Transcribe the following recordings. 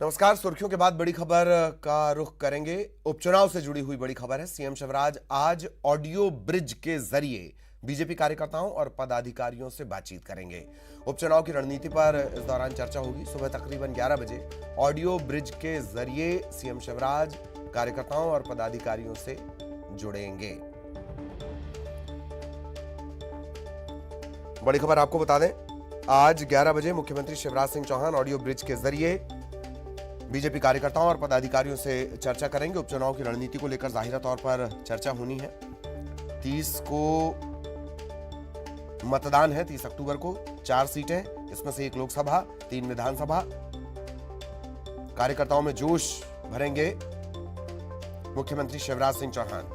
नमस्कार। सुर्खियों के बाद बड़ी खबर का रुख करेंगे। उपचुनाव से जुड़ी हुई बड़ी खबर है। सीएम शिवराज आज ऑडियो ब्रिज के जरिए बीजेपी कार्यकर्ताओं और पदाधिकारियों से बातचीत करेंगे। उपचुनाव की रणनीति पर इस दौरान चर्चा होगी। सुबह तकरीबन 11 बजे ऑडियो ब्रिज के जरिए सीएम शिवराज कार्यकर्ताओं और पदाधिकारियों से जुड़ेंगे। बड़ी खबर आपको बता दें, आज 11 बजे मुख्यमंत्री शिवराज सिंह चौहान ऑडियो ब्रिज के जरिए बीजेपी कार्यकर्ताओं और पदाधिकारियों से चर्चा करेंगे। उपचुनाव की रणनीति को लेकर जाहिर तौर पर चर्चा होनी है। 30 को मतदान है, 30 अक्टूबर को। 4 सीटें, इसमें से 1 लोकसभा, 3 विधानसभा। कार्यकर्ताओं में जोश भरेंगे मुख्यमंत्री शिवराज सिंह चौहान।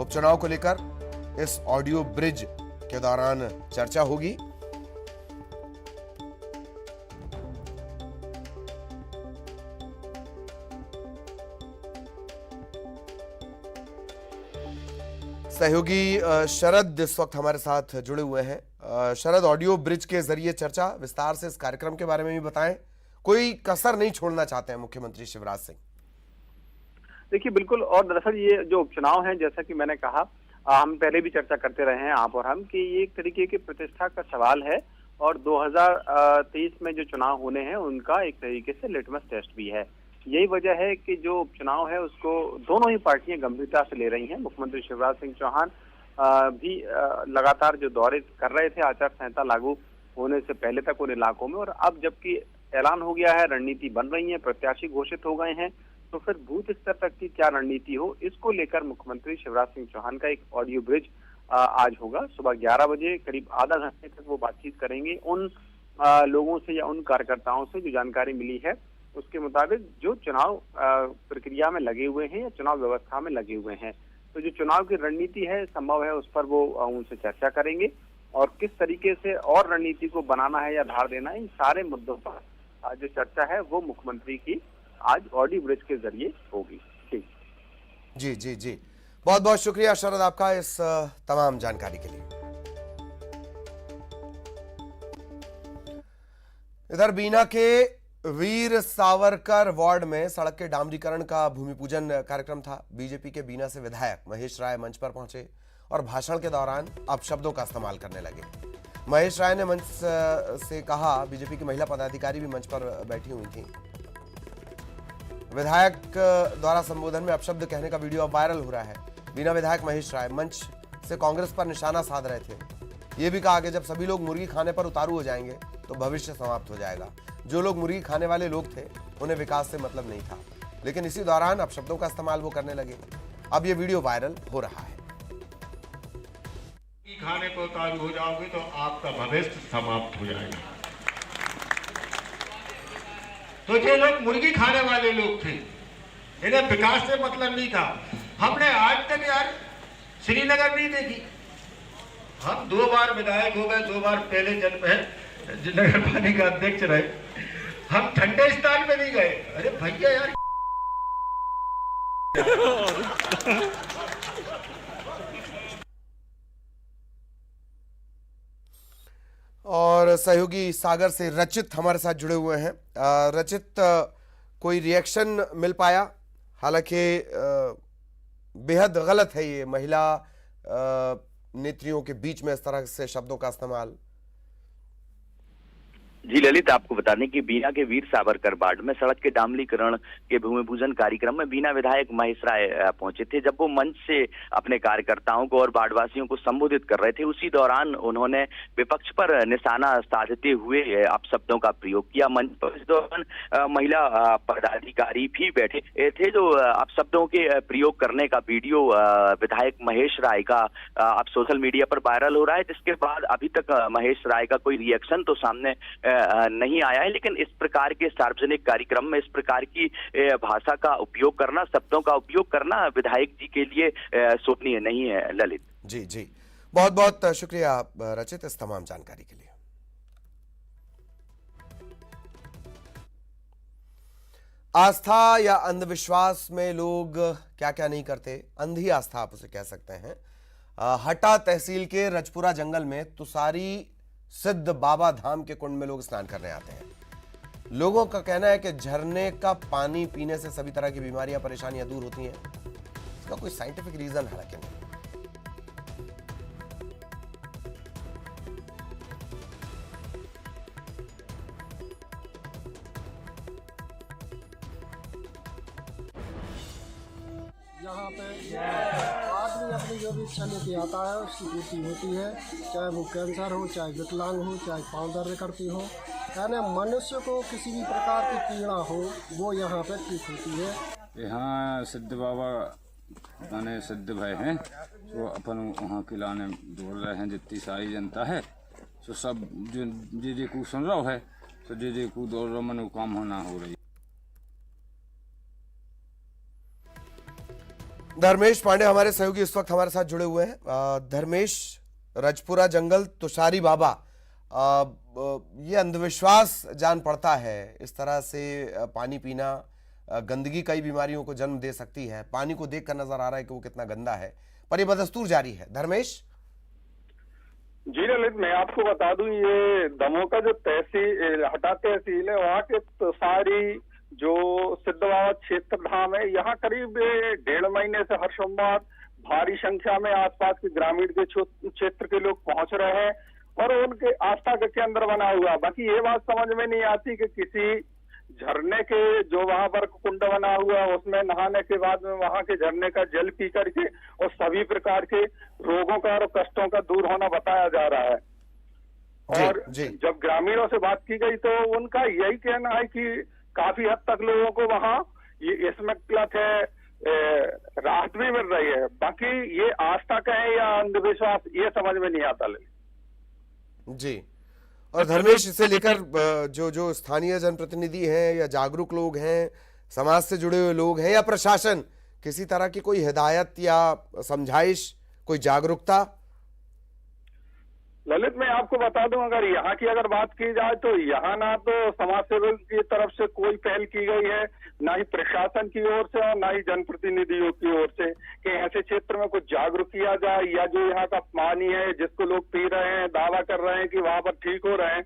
उपचुनाव को लेकर इस ऑडियो ब्रिज के दौरान चर्चा होगी। सहयोगी शरद इस वक्त हमारे साथ जुड़े हुए हैं। शरद, ऑडियो ब्रिज के जरिए चर्चा, विस्तार से इस कार्यक्रम के बारे में भी बताएं। कोई कसर नहीं छोड़ना चाहते हैं मुख्यमंत्री शिवराज सिंह। देखिए, बिल्कुल। और दरअसल ये जो उपचुनाव है, जैसा कि मैंने कहा, हम पहले भी चर्चा करते रहे हैं आप और हम, कि ये एक तरीके की प्रतिष्ठा का सवाल है और 2023 में जो चुनाव होने हैं उनका एक तरीके से लिटमस टेस्ट भी है। यही वजह है कि जो उपचुनाव है उसको दोनों ही पार्टियां गंभीरता से ले रही हैं। मुख्यमंत्री शिवराज सिंह चौहान भी लगातार जो दौरे कर रहे थे आचार संहिता लागू होने से पहले तक उन इलाकों में, और अब जबकि ऐलान हो गया है, रणनीति बन रही है, प्रत्याशी घोषित हो गए हैं, तो फिर बूथ स्तर तक की क्या रणनीति हो, इसको लेकर मुख्यमंत्री शिवराज सिंह चौहान का एक ऑडियो ब्रिज आज होगा। सुबह 11 बजे करीब आधा घंटे तक वो बातचीत करेंगे उन लोगों से या उन कार्यकर्ताओं से जो जानकारी मिली है उसके मुताबिक जो चुनाव प्रक्रिया में लगे हुए हैं या चुनाव व्यवस्था में लगे हुए हैं। तो जो चुनाव की रणनीति है, संभव है उस पर वो उनसे चर्चा करेंगे और किस तरीके से और रणनीति को बनाना है या धार देना है, इन सारे मुद्दों पर जो चर्चा है वो मुख्यमंत्री की आज ऑडियो ब्रिज के जरिए होगी। ठीक जी जी जी, बहुत बहुत शुक्रिया शरद आपका इस तमाम जानकारी के लिए। इधर बीना के वीर सावरकर वार्ड में सड़क के डामरीकरण का भूमि पूजन कार्यक्रम था। बीजेपी के बीना से विधायक महेश राय मंच पर पहुंचे और भाषण के दौरान अपशब्दों का इस्तेमाल करने लगे। महेश राय ने मंच से कहा, बीजेपी की महिला पदाधिकारी भी मंच पर बैठी हुई थी। विधायक द्वारा संबोधन में अपशब्द कहने का वीडियो अब वायरल हो रहा है। बीना विधायक महेश राय मंच से कांग्रेस पर निशाना साध रहे थे। ये भी कहा कि जब सभी लोग मुर्गी खाने पर उतारू हो जाएंगे तो भविष्य समाप्त हो जाएगा। जो लोग मुर्गी खाने वाले लोग थे उन्हें विकास से मतलब नहीं था, लेकिन इसी दौरान अपशब्दों का इस्तेमाल वो करने लगे। अब ये वीडियो वायरल हो रहा है। मुर्गी खाने पर उतारू हो जाओगे तो आपका भविष्य समाप्त हो जाएगा। तो जो लोग मुर्गी खाने वाले लोग थे, इन्हें विकास से मतलब नहीं था। हमने आज तक यार श्रीनगर नहीं देखी। हम 2 बार विधायक हो गए, 2 बार पहले नगर पालिका का अध्यक्ष रहे। हम ठंडे स्थान में नहीं गए। अरे भैया यार और सहयोगी सागर से रचित हमारे साथ जुड़े हुए हैं। रचित, कोई रिएक्शन मिल पाया? हालांकि बेहद गलत है ये महिला नेत्रियों के बीच में इस तरह से शब्दों का इस्तेमाल। जी ललित, आपको बता दें कि बीना के वीर सावरकर वार्ड में सड़क के डामरीकरण के भूमि पूजन कार्यक्रम में बीना विधायक महेश राय पहुंचे थे। जब वो मंच से अपने कार्यकर्ताओं को और वार्डवासियों को संबोधित कर रहे थे, उसी दौरान उन्होंने विपक्ष पर निशाना साधते हुए अपशब्दों का प्रयोग किया। मंच पर इस दौरान महिला पदाधिकारी भी बैठे थे। जो अपशब्दों के प्रयोग करने का वीडियो विधायक महेश राय का अब सोशल मीडिया पर वायरल हो रहा है, जिसके बाद अभी तक महेश राय का कोई रिएक्शन तो सामने नहीं आया है। लेकिन इस प्रकार के सार्वजनिक कार्यक्रम में इस प्रकार की भाषा का उपयोग करना, शब्दों का उपयोग करना विधायक जी के लिए शोभनीय नहीं है। ललित जी जी, बहुत बहुत शुक्रिया रचित इस तमाम जानकारी के लिए। आस्था या अंधविश्वास में लोग क्या क्या नहीं करते, अंधी आस्था आप उसे कह सकते हैं। हटा तहसील के रजपुरा जंगल में तुसारी सिद्ध बाबा धाम के कुंड में लोग स्नान करने आते हैं। लोगों का कहना है कि झरने का पानी पीने से सभी तरह की बीमारियां, परेशानियां दूर होती हैं। इसका कोई साइंटिफिक रीजन हालांकि नहीं। यहाँ पे आदमी अपनी जो भी इच्छा लेके आता है उसकी पूर्ति होती है, चाहे वो कैंसर हो, चाहे विकलांग हो, चाहे पाँव दर्द करती हो, यानी मनुष्य को किसी भी प्रकार की पीड़ा हो वो यहाँ पे ठीक होती है। यहाँ सिद्ध बाबा माने सिद्ध भाई हैं, तो अपन वहाँ के लाने दौड़ रहे हैं। जितनी सारी जनता है तो सब जो जे को सुन रहा है, तो जे को दौड़ रहा मन काम होना हो रही। धर्मेश पांडे हमारे सहयोगी इस वक्त हमारे साथ जुड़े हुए हैं। धर्मेश, रजपुरा जंगल, तुषारी बाबा, ये अंधविश्वास जान पड़ता है। इस तरह से पानी पीना, गंदगी कई बीमारियों को जन्म दे सकती है। पानी को देखकर नजर आ रहा है कि वो कितना गंदा है, पर ये बदस्तूर जारी है। धर्मेश जी ललित, मैं आपको बता दूं, ये दमोह का जो तहसील हटा तहसील है, वहाँ के तुषारी जो सिद्ध बाबा क्षेत्र धाम है, यहाँ करीब 1.5 महीने से हर सोमवार भारी संख्या में आसपास के ग्रामीण के क्षेत्र के लोग पहुंच रहे हैं और उनके आस्था का केंद्र बना हुआ। बाकी ये बात समझ में नहीं आती कि किसी झरने के जो वहां पर कुंड बना हुआ है उसमें नहाने के बाद में वहां के झरने का जल पी करके और सभी प्रकार के रोगों का और कष्टों का दूर होना बताया जा रहा है। और जब ग्रामीणों से बात की गई तो उनका यही कहना है कि काफी हद तक लोगों को वहाँ ये इसमें राहत भी मिल रही है। बाकी ये आस्था कहें या अंधविश्वास, ये समझ में नहीं आता। जी, और धर्मेश, इसे लेकर जो स्थानीय जनप्रतिनिधि हैं या जागरूक लोग हैं, समाज से जुड़े हुए लोग हैं या प्रशासन, किसी तरह की कोई हिदायत या समझाइश, कोई जागरूकता? ललित, मैं आपको बता दूं, अगर यहाँ की अगर बात की जाए तो यहाँ ना तो समाज सेवक की तरफ से कोई पहल की गई है, ना ही प्रशासन की ओर से और ना ही जनप्रतिनिधियों की ओर से कि ऐसे क्षेत्र में कुछ जागरूक किया जाए या जो यहाँ का पानी है जिसको लोग पी रहे हैं, दावा कर रहे हैं कि वहां पर ठीक हो रहे हैं,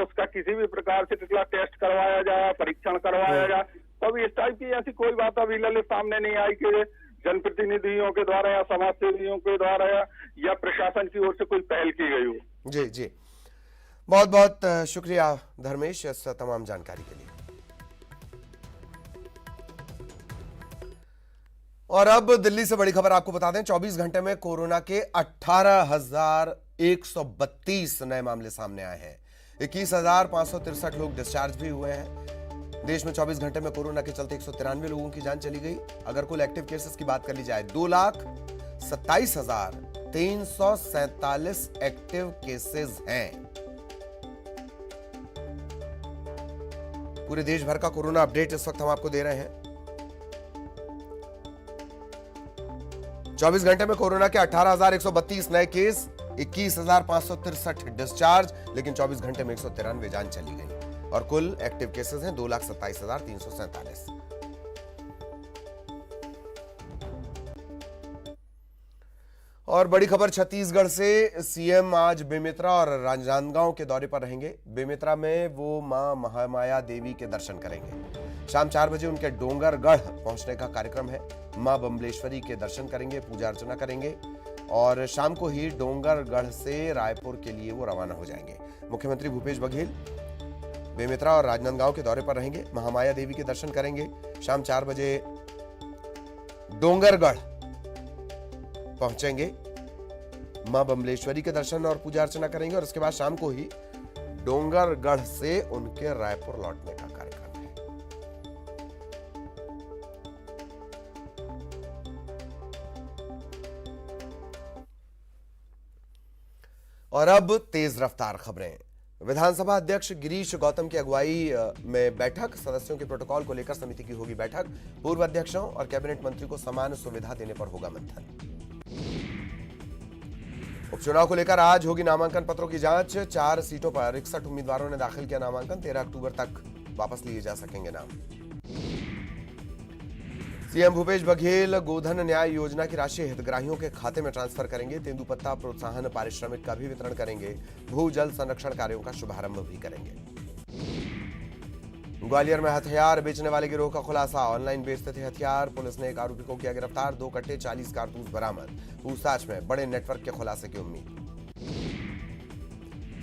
उसका किसी भी प्रकार से टेस्ट करवाया जाए, परीक्षण करवाया जाए। तो अभी इस टाइप की ऐसी कोई बात अभी ललित सामने नहीं आई कि जनप्रतिनिधियों के द्वारा या समाज सेवियों के द्वारा या प्रशासन की ओर से कोई पहल की गई हो। जी जी, बहुत बहुत शुक्रिया धर्मेश इस तमाम जानकारी के लिए। और अब दिल्ली से बड़ी खबर आपको बता दें, 24 घंटे में कोरोना के 18,132 नए मामले सामने आए हैं। 21,563 लोग डिस्चार्ज भी हुए हैं। देश में 24 घंटे में कोरोना के चलते 193 लोगों की जान चली गई। अगर कुल एक्टिव केसेस की बात कर ली जाए, 2,27,347 एक्टिव केसेस हैं। पूरे देश भर का कोरोना अपडेट इस वक्त हम आपको दे रहे हैं। 24 घंटे में कोरोना के 18,132 नए केस, 21,563 डिस्चार्ज, लेकिन 24 घंटे में 193 जान चली गई। और कुल एक्टिव केसेस हैं 2,27,347। और बड़ी खबर छत्तीसगढ़ से, सीएम आज बेमेतरा और राजनांदगांव के दौरे पर रहेंगे। बेमेतरा में वो मां महामाया देवी के दर्शन करेंगे। शाम 4 बजे उनके डोंगरगढ़ पहुंचने का कार्यक्रम है। मां बम्बलेश्वरी के दर्शन करेंगे, पूजा अर्चना करेंगे और शाम को ही डोंगरगढ़ से रायपुर के लिए वो रवाना हो जाएंगे। मुख्यमंत्री भूपेश बघेल बेमेतरा और राजनांदगांव के दौरे पर रहेंगे। महामाया देवी के दर्शन करेंगे। शाम 4 बजे डोंगरगढ़ पहुंचेंगे, मां बम्बलेश्वरी के दर्शन और पूजा अर्चना करेंगे और उसके बाद शाम को ही डोंगरगढ़ से उनके रायपुर लौटने का कार्यक्रम है। और अब तेज रफ्तार खबरें। विधानसभा अध्यक्ष गिरीश गौतम की अगुवाई में बैठक, सदस्यों के प्रोटोकॉल को लेकर समिति की होगी बैठक। पूर्व अध्यक्षों और कैबिनेट मंत्री को समान सुविधा देने पर होगा मंथन। उपचुनाव को लेकर आज होगी नामांकन पत्रों की जांच। 4 सीटों पर 61 उम्मीदवारों ने दाखिल किया नामांकन। 13 अक्टूबर तक वापस लिए जा सकेंगे नाम। सीएम भूपेश बघेल गोधन न्याय योजना की राशि हितग्राहियों के खाते में ट्रांसफर करेंगे। तेंदुपत्ता प्रोत्साहन पारिश्रमिक का भी वितरण करेंगे। भू जल संरक्षण कार्यों का शुभारंभ भी करेंगे। ग्वालियर में हथियार बेचने वाले गिरोह का खुलासा। ऑनलाइन बेचते थे हथियार। पुलिस ने एक आरोपी को किया गिरफ्तार। 2 कट्टे 40 कारतूस बरामद। पूछताछ में बड़े नेटवर्क के खुलासे की उम्मीद।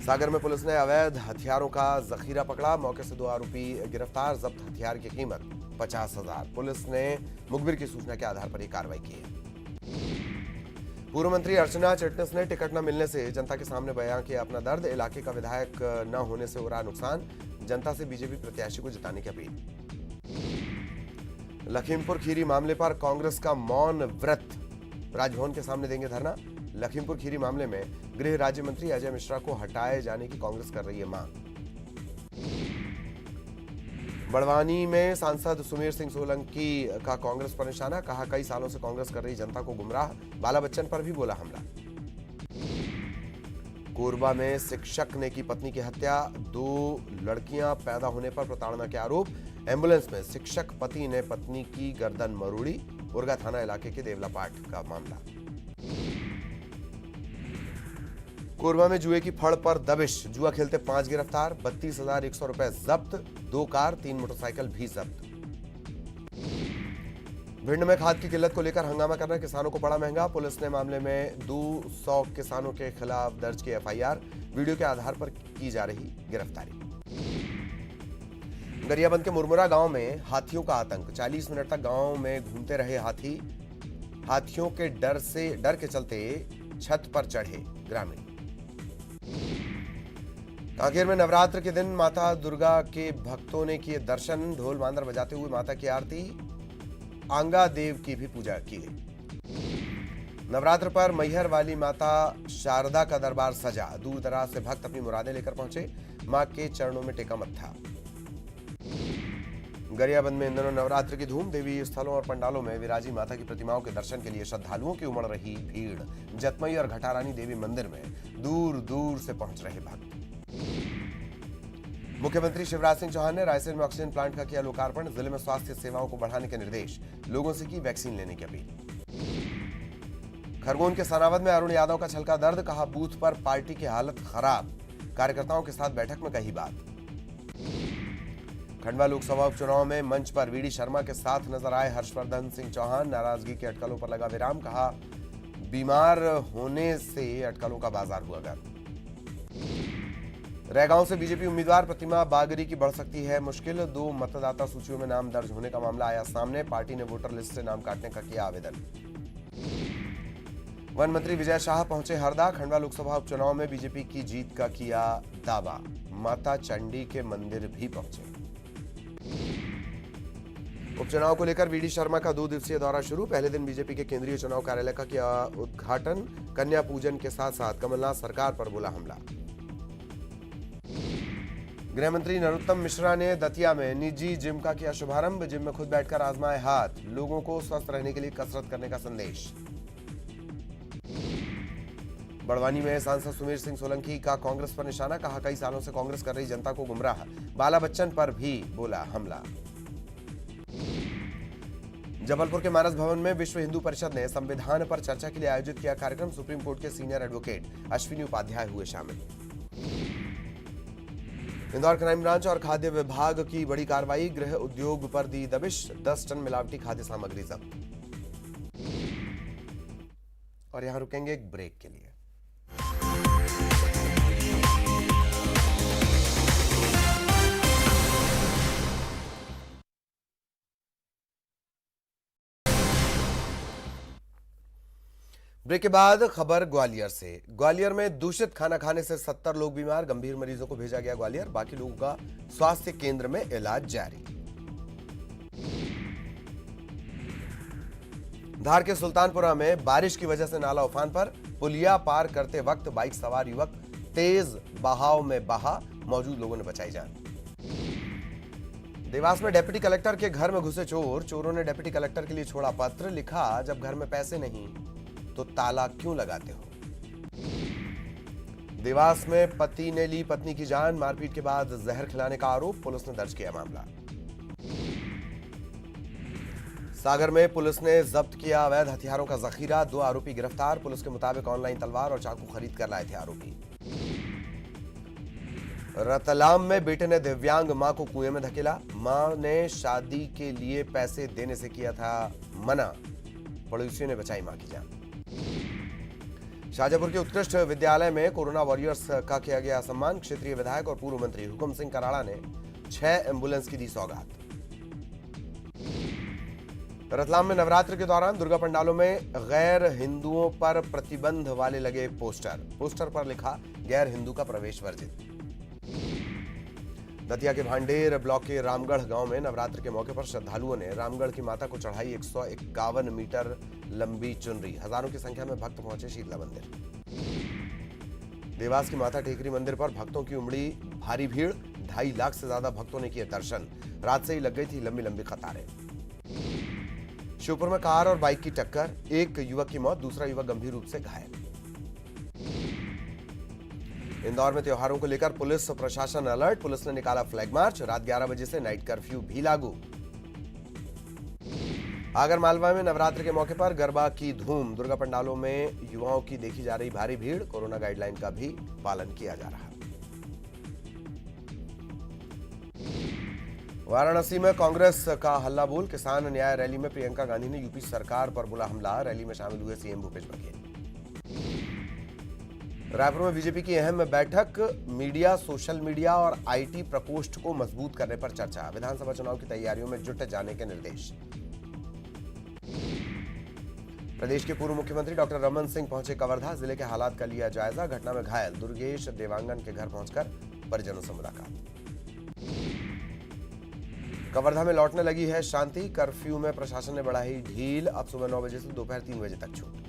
सागर में पुलिस ने अवैध हथियारों का जखीरा पकड़ा। मौके से 2 आरोपी गिरफ्तार। जब्त हथियार की कीमत 50,000। पुलिस ने मुखबिर की सूचना के आधार पर यह कार्रवाई की है। पूर्व मंत्री अर्चना चिटनिस ने टिकट न मिलने से जनता के सामने बयां किया अपना दर्द। इलाके का विधायक न होने से हो रहा नुकसान। जनता से बीजेपी प्रत्याशी को जिताने की अपील। लखीमपुर खीरी मामले पर कांग्रेस का मौन व्रत। राजभवन के सामने देंगे धरना। लखीमपुर खीरी मामले में गृह राज्य मंत्री अजय मिश्रा को हटाए जाने की कांग्रेस कर रही है मांग। बड़वानी में सांसद सुमेर सिंह सोलंकी का कांग्रेस पर निशाना। कहा कई सालों से कांग्रेस कर रही जनता को गुमराह। बाला बच्चन पर भी बोला हमला। कोरबा में शिक्षक ने की पत्नी की हत्या। 2 लड़कियां पैदा होने पर प्रताड़ना के आरोप। एम्बुलेंस में शिक्षक पति ने पत्नी की गर्दन मरोड़ी। उरगा थाना इलाके के देवलापाट का मामला। कोरबा में जुए की फड़ पर दबिश। जुआ खेलते 5 गिरफ्तार। 32,100 रुपए जब्त। 2 कार 3 मोटरसाइकिल भी जब्त। भिंड में खाद की किल्लत को लेकर हंगामा करना किसानों को पड़ा महंगा। पुलिस ने मामले में 200 किसानों के खिलाफ दर्ज की एफआईआर। वीडियो के आधार पर की जा रही गिरफ्तारी। गरियाबंद के मुरमुरा गांव में हाथियों का आतंक। 40 मिनट तक गांव में घूमते रहे हाथी। हाथियों के डर के चलते छत पर चढ़े ग्रामीण। कांकेर में नवरात्र के दिन माता दुर्गा के भक्तों ने किए दर्शन। ढोल मांदर बजाते हुए माता की आरती। आंगा देव की भी पूजा की गई। नवरात्र पर मैहर वाली माता शारदा का दरबार सजा। दूर दराज से भक्त अपनी मुरादें लेकर पहुंचे। मां के चरणों में टेका मत्था। गरियाबंद में इन दिनों नवरात्र की धूम। देवी स्थलों और पंडालों में विराजी माता की प्रतिमाओं के दर्शन के लिए श्रद्धालुओं की उमड़ रही भीड़। जतमई और घटारानी देवी मंदिर में दूर दूर से पहुंच रहे भक्त। मुख्यमंत्री शिवराज सिंह चौहान ने रायसेन में ऑक्सीजन प्लांट का किया लोकार्पण। जिले में स्वास्थ्य सेवाओं को बढ़ाने के निर्देश। लोगों से की वैक्सीन लेने की अपील। खरगोन के सनावद में अरुण यादव का छलका दर्द। कहा बूथ पर पार्टी की हालत खराब। कार्यकर्ताओं के साथ बैठक में कही बात। खंडवा लोकसभा उपचुनाव में मंच पर वीडी शर्मा के साथ नजर आए हर्षवर्धन सिंह चौहान। नाराजगी के अटकलों पर लगा विराम। कहा बीमार होने से अटकलों का बाजार हुआ गर्म। रैगांव से बीजेपी उम्मीदवार प्रतिमा बागरी की बढ़ सकती है मुश्किल। 2 मतदाता सूचियों में नाम दर्ज होने का मामला आया सामने। पार्टी ने वोटर लिस्ट से नाम काटने का किया आवेदन। वन मंत्री विजय शाह पहुंचे हरदा। खंडवा लोकसभा उपचुनाव में बीजेपी की जीत का किया दावा। माता चंडी के मंदिर भी पहुंचे। उपचुनाव को लेकर वीडी शर्मा का 2 दिवसीय दौरा शुरू। पहले दिन बीजेपी के केंद्रीय चुनाव कार्यालय का किया उद्घाटन। कन्या पूजन के साथ साथ कमलनाथ सरकार पर बोला हमला। गृह मंत्री नरोत्तम मिश्रा ने दतिया में निजी जिम का किया शुभारंभ। जिम में खुद बैठकर आजमाए हाथ। लोगों को स्वस्थ रहने के लिए कसरत करने का संदेश। बड़वानी में सांसद सुमेर सिंह सोलंकी का कांग्रेस पर निशाना। कहा कई सालों से कांग्रेस कर रही जनता को गुमराह। बाला बच्चन पर भी बोला हमला। जबलपुर के मानस भवन में विश्व हिंदू परिषद ने संविधान पर चर्चा के लिए आयोजित किया कार्यक्रम। सुप्रीम कोर्ट के सीनियर एडवोकेट अश्विनी उपाध्याय हुए शामिल। इंदौर क्राइम ब्रांच और खाद्य विभाग की बड़ी कार्रवाई। गृह उद्योग पर दी दबिश। 10 टन मिलावटी खाद्य सामग्री जब्त। और यहां रुकेंगे एक ब्रेक के लिए। ब्रेक के बाद खबर ग्वालियर से। ग्वालियर में दूषित खाना खाने से 70 लोग बीमार। गंभीर मरीजों को भेजा गया ग्वालियर। बाकी लोगों का स्वास्थ्य केंद्र में इलाज जारी। धार के सुल्तानपुरा में बारिश की वजह से नाला उफान पर। पुलिया पार करते वक्त बाइक सवार युवक तेज बहाव में बहा। मौजूद लोगों ने बचाई जान। देवास में डिप्टी कलेक्टर के घर में घुसे चोर। चोरों ने डिप्टी कलेक्टर के लिए छोड़ा पत्र। लिखा जब घर में पैसे नहीं तो ताला क्यों लगाते हो। देवास में पति ने ली पत्नी की जान। मारपीट के बाद जहर खिलाने का आरोप। पुलिस ने दर्ज किया मामला। सागर में पुलिस ने जब्त किया अवैध हथियारों का जखीरा। 2 आरोपी गिरफ्तार। पुलिस के मुताबिक ऑनलाइन तलवार और चाकू खरीद कर लाए थे आरोपी। रतलाम में बेटे ने दिव्यांग मां को कुएं में धकेला। मां ने शादी के लिए पैसे देने से किया था मना, पड़ोसियों ने बचाई मां की जान। शाजापुर के उत्कृष्ट विद्यालय में कोरोना वॉरियर्स का किया गया सम्मान। क्षेत्रीय विधायक और पूर्व मंत्री हुकुम सिंह कराड़ा ने 6 एम्बुलेंस की दी सौगात। रतलाम में नवरात्र के दौरान दुर्गा पंडालों में गैर हिंदुओं पर प्रतिबंध वाले लगे पोस्टर पर लिखा गैर हिंदू का प्रवेश वर्जित। दतिया के भांडेर ब्लॉक के रामगढ़ गांव में नवरात्र के मौके पर श्रद्धालुओं ने रामगढ़ की माता को चढ़ाई 151 मीटर लंबी चुनरी। हजारों की संख्या में भक्त पहुंचे शीतला मंदिर। देवास की माता टेकरी मंदिर पर भक्तों की उमड़ी भारी भीड़। 2.5 लाख से ज्यादा भक्तों ने किए दर्शन। रात से ही लग गई थी लंबी लंबी कतारें। श्योपुर में कार और बाइक की टक्कर, एक युवक की मौत, दूसरा युवक गंभीर रूप से घायल। इंदौर में त्योहारों को लेकर पुलिस प्रशासन अलर्ट। पुलिस ने निकाला फ्लैग मार्च। रात 11 बजे से नाइट कर्फ्यू भी लागू। आगर मालवा में नवरात्र के मौके पर गरबा की धूम। दुर्गा पंडालों में युवाओं की देखी जा रही भारी भीड़। कोरोना गाइडलाइन का भी पालन किया जा रहा। वाराणसी में कांग्रेस का हल्ला बोल। किसान न्याय रैली में प्रियंका गांधी ने यूपी सरकार पर बोला हमला। रैली में शामिल हुए सीएम भूपेश बघेल। रायपुर में बीजेपी की अहम बैठक। मीडिया, सोशल मीडिया और आईटी प्रकोष्ठ को मजबूत करने पर चर्चा। विधानसभा चुनाव की तैयारियों में जुट जाने के निर्देश। प्रदेश के पूर्व मुख्यमंत्री डॉक्टर रमन सिंह पहुंचे कवर्धा। जिले के हालात का लिया जायजा। घटना में घायल दुर्गेश देवांगन के घर पहुंचकर परिजनों से मुलाकात। कवर्धा में लौटने लगी है शांति। कर्फ्यू में प्रशासन ने बढ़ाई ढील। अब सुबह 9 बजे से दोपहर 3 बजे तक छूट।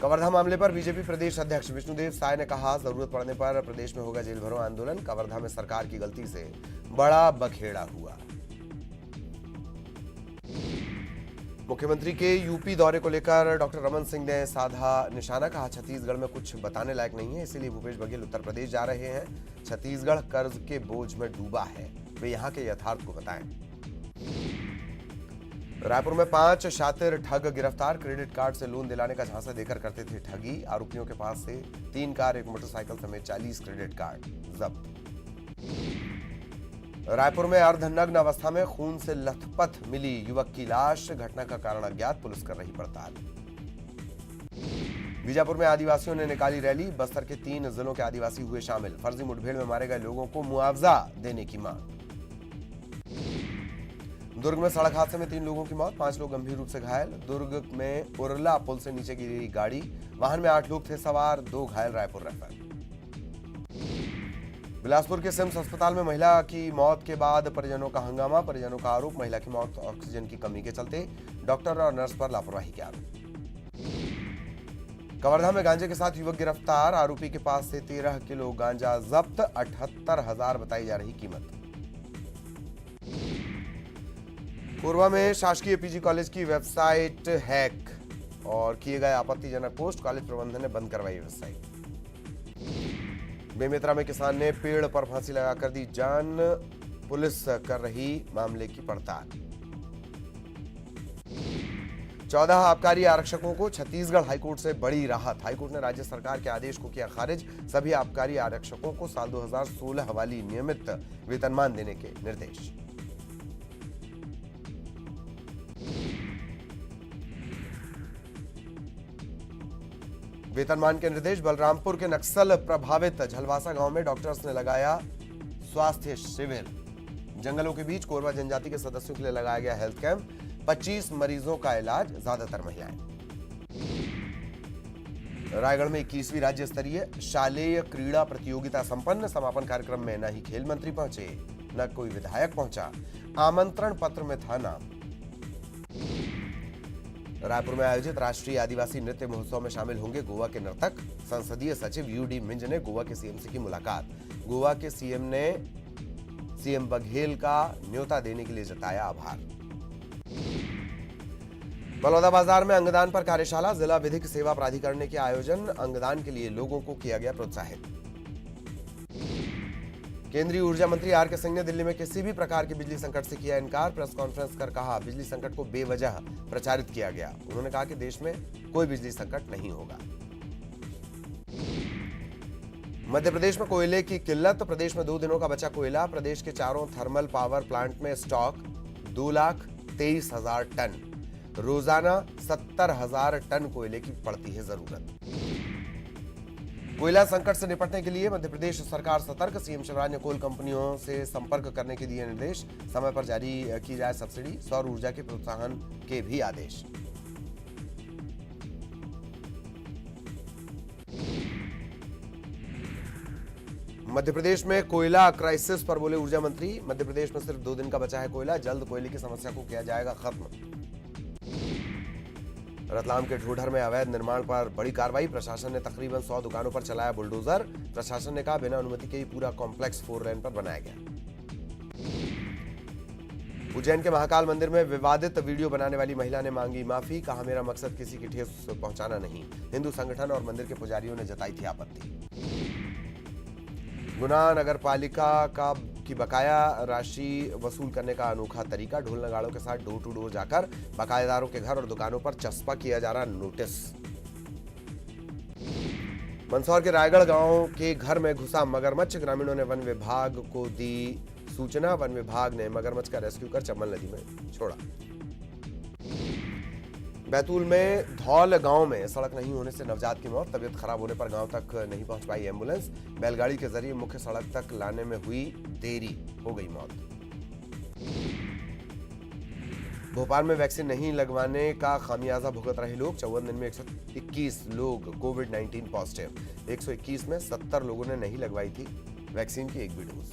कवर्धा मामले पर बीजेपी प्रदेश अध्यक्ष विष्णुदेव साय ने कहा जरूरत पड़ने पर प्रदेश में होगा जेल भरो आंदोलन। कवर्धा में सरकार की गलती से बड़ा बखेड़ा हुआ। मुख्यमंत्री के यूपी दौरे को लेकर डॉक्टर रमन सिंह ने साधा निशाना। कहा छत्तीसगढ़ में कुछ बताने लायक नहीं है, इसीलिए भूपेश बघेल उत्तर प्रदेश जा रहे हैं। छत्तीसगढ़ कर्ज के बोझ में डूबा है, वे यहां के यथार्थ को बताएं। रायपुर में 5 शातिर ठग गिरफ्तार। क्रेडिट कार्ड से लोन दिलाने का झांसा देकर करते थे ठगी। आरोपियों के पास से 3 कार, 1 मोटरसाइकिल समेत 40 क्रेडिट कार्ड जब्त। रायपुर में अर्धनग्न अवस्था में खून से लथपथ मिली युवक की लाश। घटना का कारण अज्ञात, पुलिस कर रही पड़ताल। बीजापुर में आदिवासियों ने निकाली रैली। बस्तर के 3 जिलों के आदिवासी हुए शामिल। फर्जी मुठभेड़ में मारे गए लोगों को मुआवजा देने की मांग। दुर्ग में सड़क हादसे में 3 लोगों की मौत, 5 लोग गंभीर रूप से घायल। दुर्ग में उरला पुल से नीचे गिरी गाड़ी। वाहन में 8 लोग थे सवार, 2 घायल। रायपुर रेफर। बिलासपुर के सिम्स अस्पताल में महिला की मौत के बाद परिजनों का हंगामा। परिजनों का आरोप महिला की मौत ऑक्सीजन की कमी के चलते। डॉक्टर और नर्स पर लापरवाही के आरोप। कवर्धा में गांजे के साथ युवक गिरफ्तार। आरोपी के पास से 13 किलो गांजा जब्त। 78,000 बताई जा रही कीमत। कोरबा में शासकीय पीजी कॉलेज की वेबसाइट हैक और किए गए आपत्तिजनक पोस्ट। कॉलेज प्रबंधन ने बंद करवाई वेबसाइट। बेमेतरा में किसान ने पेड़ पर फांसी लगाकर दी जान। पुलिस कर रही मामले की पड़ताल। 14 आबकारी आरक्षकों को छत्तीसगढ़ हाईकोर्ट से बड़ी राहत। हाईकोर्ट ने राज्य सरकार के आदेश को किया खारिज। सभी आबकारी आरक्षकों को साल 2016 वाली नियमित वेतनमान देने के निर्देश। वेतनमान के निर्देश। बलरामपुर के नक्सल प्रभावित झलवासा गांव में डॉक्टर्स ने लगाया स्वास्थ्य शिविर। जंगलों के बीच कोरबा जनजाति के सदस्यों के लिए लगाया गया हेल्थ कैंप। 25 मरीजों का इलाज, ज्यादातर महिलाएं। रायगढ़ में 21वीं राज्य स्तरीय शालेय क्रीड़ा प्रतियोगिता संपन्न। समापन कार्यक्रम में न ही खेल मंत्री पहुंचे, न कोई विधायक पहुंचा। आमंत्रण पत्र में था नाम। रायपुर में आयोजित राष्ट्रीय आदिवासी नृत्य महोत्सव में शामिल होंगे गोवा के नर्तक। संसदीय सचिव यूडी मिंज ने गोवा के सीएम से की मुलाकात। गोवा के सीएम ने सीएम बघेल का न्योता देने के लिए जताया आभार। बलौदाबाजार में अंगदान पर कार्यशाला। जिला विधिक सेवा प्राधिकरण ने किया आयोजन। अंगदान के लिए लोगों को किया गया प्रोत्साहित। केंद्रीय ऊर्जा मंत्री आर.के. सिंह ने दिल्ली में किसी भी प्रकार के बिजली संकट से किया इनकार। प्रेस कॉन्फ्रेंस कर कहा बिजली संकट को बेवजह प्रचारित किया गया। उन्होंने कहा कि देश में कोई बिजली संकट नहीं होगा। मध्य प्रदेश में कोयले की किल्लत। प्रदेश में 2 दिनों का बचा कोयला। प्रदेश के चारों थर्मल पावर प्लांट में स्टॉक 2,23,000 टन। रोजाना 70,000 टन कोयले की पड़ती है जरूरत। कोयला संकट से निपटने के लिए मध्य प्रदेश सरकार सतर्क। सीएम शिवराज ने कोल कंपनियों से संपर्क करने के दिए निर्देश। समय पर जारी की जाए सब्सिडी। सौर ऊर्जा के प्रोत्साहन के भी आदेश। मध्य प्रदेश में कोयला क्राइसिस पर बोले ऊर्जा मंत्री। मध्य प्रदेश में सिर्फ 2 दिन का बचा है कोयला। जल्द कोयले की समस्या को किया जाएगा खत्म। रतलाम के ढूढ़र में अवैध निर्माण पर बड़ी कार्रवाई। प्रशासन ने तकरीबन 100 दुकानों पर चलाया बुलडोजर। प्रशासन ने कहा बिना अनुमति के ही पूरा कॉम्प्लेक्स 4 लेन पर बनाया गया। उज्जैन के महाकाल मंदिर में विवादित वीडियो बनाने वाली महिला ने मांगी माफी। कहा मेरा मकसद किसी की ठेस पहुंचाना नहीं। हिंदू संगठन और मंदिर के पुजारियों ने जताई थी आपत्ति। गुना नगर पालिका की बकाया राशि वसूल करने का अनोखा तरीका। ढोल नगाड़ों के साथ डोर टू डोर जाकर बकायेदारों के घर और दुकानों पर चस्पा किया जा रहा नोटिस। मंदसौर के रायगढ़ गांव के घर में घुसा मगरमच्छ। ग्रामीणों ने वन विभाग को दी सूचना। वन विभाग ने मगरमच्छ का रेस्क्यू कर चंबल नदी में छोड़ा। बैतूल में धौल गांव में सड़क नहीं होने से नवजात की मौत। तबीयत खराब होने पर गांव तक नहीं पहुंच पाई एम्बुलेंस। बैलगाड़ी के जरिए मुख्य सड़क तक लाने में हुई देरी, हो गई मौत। भोपाल में वैक्सीन नहीं लगवाने का खामियाजा भुगत रहे लोग। 54 दिन में 121 लोग कोविड-19 पॉजिटिव। 121 में 70 लोगों ने नहीं लगवाई थी वैक्सीन की एक भी डोज।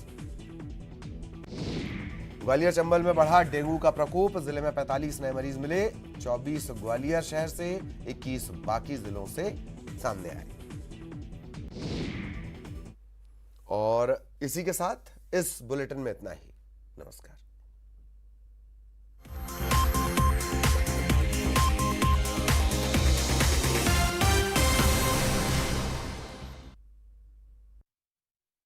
ग्वालियर चंबल में बढ़ा डेंगू का प्रकोप। जिले में 45 नए मरीज मिले। 24 ग्वालियर शहर से, 21 बाकी जिलों से सामने आए। और इसी के साथ इस बुलेटिन में इतना ही। नमस्कार।